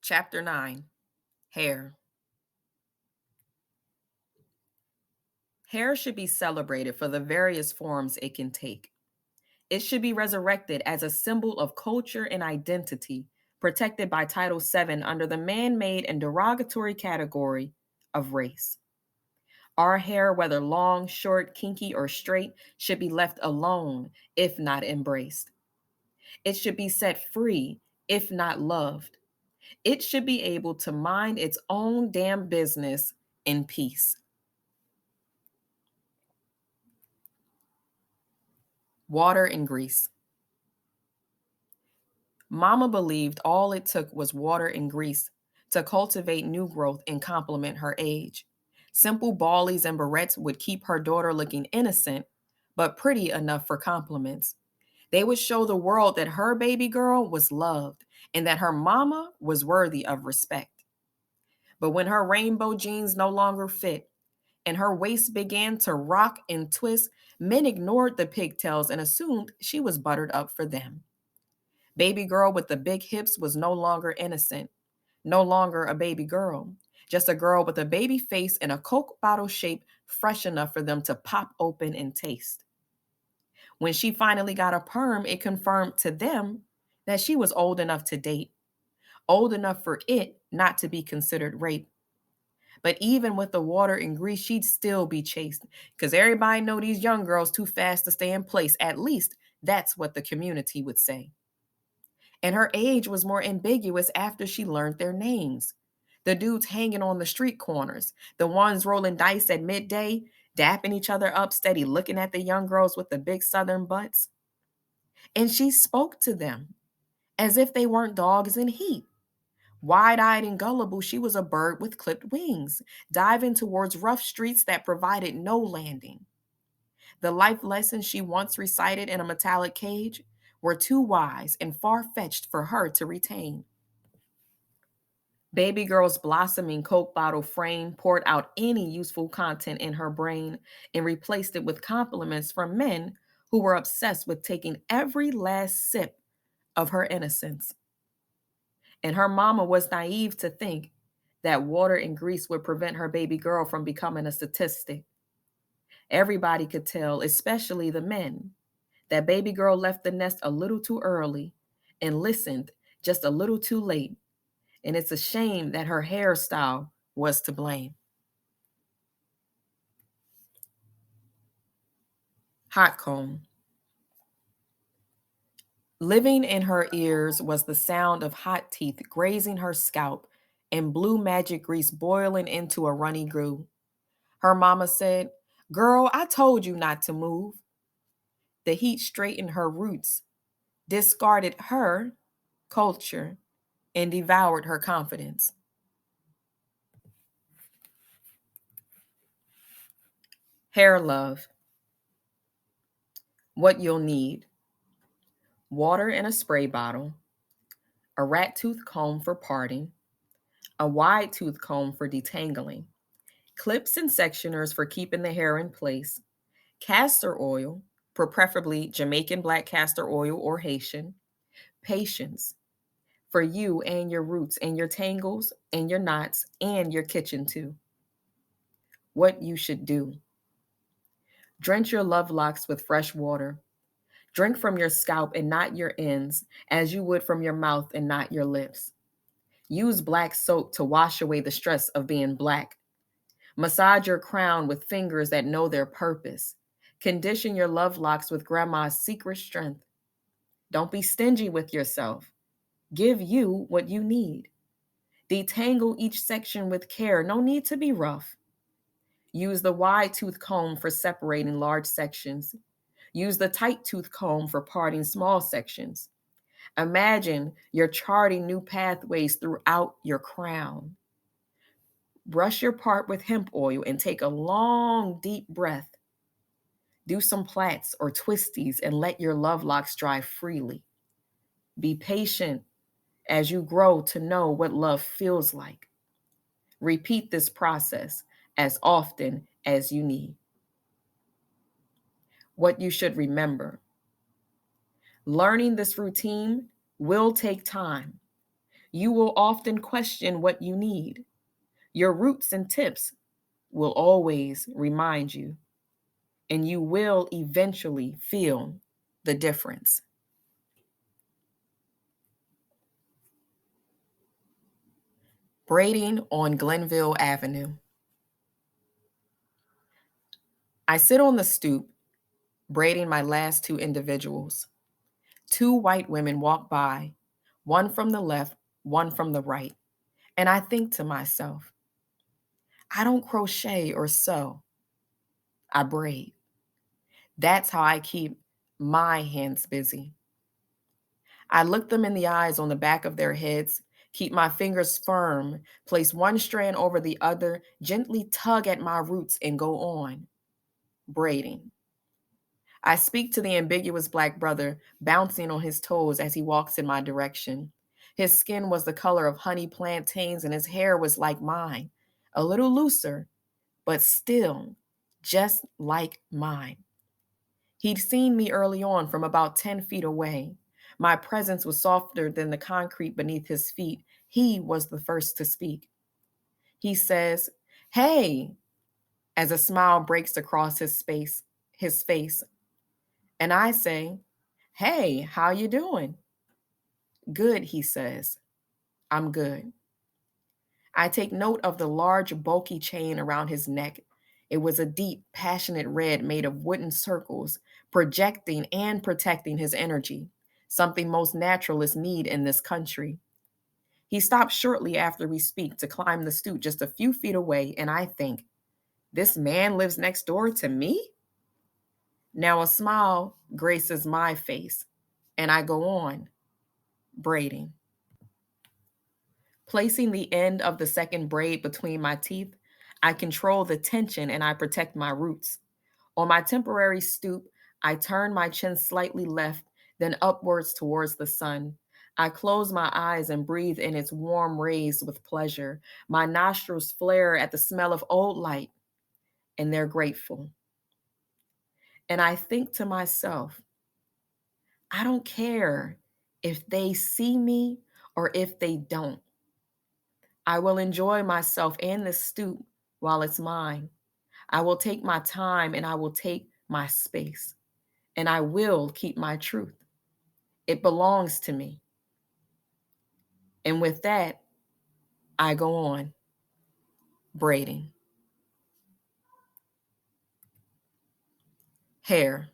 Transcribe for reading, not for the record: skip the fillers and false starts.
Chapter 9. Hair. Hair should be celebrated for the various forms it can take. It should be resurrected as a symbol of culture and identity, protected by Title VII under the man made and derogatory category of race. Our hair, whether long, short, kinky, or straight, should be left alone, if not embraced. It should be set free, if not loved. It should be able to mind its own damn business in peace. Water and grease. Mama believed all it took was water and grease to cultivate new growth and complement her age. Simple ballies and barrettes would keep her daughter looking innocent, but pretty enough for compliments. They would show the world that her baby girl was loved and that her mama was worthy of respect. But when her rainbow jeans no longer fit and her waist began to rock and twist, men ignored the pigtails and assumed she was buttered up for them. Baby girl with the big hips was no longer innocent, no longer a baby girl, just a girl with a baby face and a Coke bottle shape fresh enough for them to pop open and taste. When she finally got a perm, it confirmed to them that she was old enough to date, old enough for it not to be considered rape. But even with the water and grease, she'd still be chased because everybody know these young girls too fast to stay in place. At least that's what the community would say. And her age was more ambiguous after she learned their names. The dudes hanging on the street corners, the ones rolling dice at midday, dapping each other up, steady looking at the young girls with the big southern butts. And she spoke to them as if they weren't dogs in heat. Wide eyed and gullible, she was a bird with clipped wings, diving towards rough streets that provided no landing. The life lessons she once recited in a metallic cage were too wise and far fetched for her to retain. Baby girl's blossoming Coke bottle frame poured out any useful content in her brain and replaced it with compliments from men who were obsessed with taking every last sip of her innocence. And her mama was naive to think that water and grease would prevent her baby girl from becoming a statistic. Everybody could tell, especially the men, that baby girl left the nest a little too early and listened just a little too late. And it's a shame that her hairstyle was to blame. Hot comb. Living in her ears was the sound of hot teeth grazing her scalp and blue magic grease boiling into a runny goo. Her mama said, "Girl, I told you not to move." The heat straightened her roots, discarded her culture, and devoured her confidence. Hair love. What you'll need: water in a spray bottle, a rat tooth comb for parting, a wide tooth comb for detangling, clips and sectioners for keeping the hair in place, castor oil, preferably Jamaican black castor oil or Haitian, patience for you and your roots and your tangles and your knots and your kitchen too. What you should do: drench your love locks with fresh water. Drink from your scalp and not your ends, as you would from your mouth and not your lips. Use black soap to wash away the stress of being black. Massage your crown with fingers that know their purpose. Condition your love locks with grandma's secret strength. Don't be stingy with yourself. Give you what you need. Detangle each section with care. No need to be rough. Use the wide tooth comb for separating large sections. Use the tight tooth comb for parting small sections. Imagine you're charting new pathways throughout your crown. Brush your part with hemp oil and take a long, deep breath. Do some plaits or twisties and let your love locks dry freely. Be patient as you grow to know what love feels like. Repeat this process as often as you need. What you should remember: learning this routine will take time. You will often question what you need. Your roots and tips will always remind you, and you will eventually feel the difference. Braiding on Glenville Avenue. I sit on the stoop, braiding my last two individuals. Two white women walk by, one from the left, one from the right, and I think to myself, I don't crochet or sew, I braid. That's how I keep my hands busy. I look them in the eyes on the back of their heads, keep my fingers firm, place one strand over the other, gently tug at my roots, and go on, braiding. I speak to the ambiguous black brother, bouncing on his toes as he walks in my direction. His skin was the color of honey plantains, and his hair was like mine, a little looser, but still just like mine. He'd seen me early on from about 10 feet away. My presence was softer than the concrete beneath his feet. He was the first to speak. He says, "Hey," as a smile breaks across his face. And I say, "Hey, how you doing?" "Good," he says. "I'm good." I take note of the large, bulky chain around his neck. It was a deep, passionate red made of wooden circles, projecting and protecting his energy, something most naturalists need in this country. He stops shortly after we speak to climb the stoop just a few feet away, and I think, this man lives next door to me? Now a smile graces my face, and I go on, braiding. Placing the end of the second braid between my teeth, I control the tension and I protect my roots. On my temporary stoop, I turn my chin slightly left, then upwards towards the sun. I close my eyes and breathe in its warm rays with pleasure. My nostrils flare at the smell of old light, and they're grateful. And I think to myself, I don't care if they see me or if they don't. I will enjoy myself and the stoop while it's mine. I will take my time and I will take my space. And I will keep my truth. It belongs to me. And with that, I go on, braiding. Hair.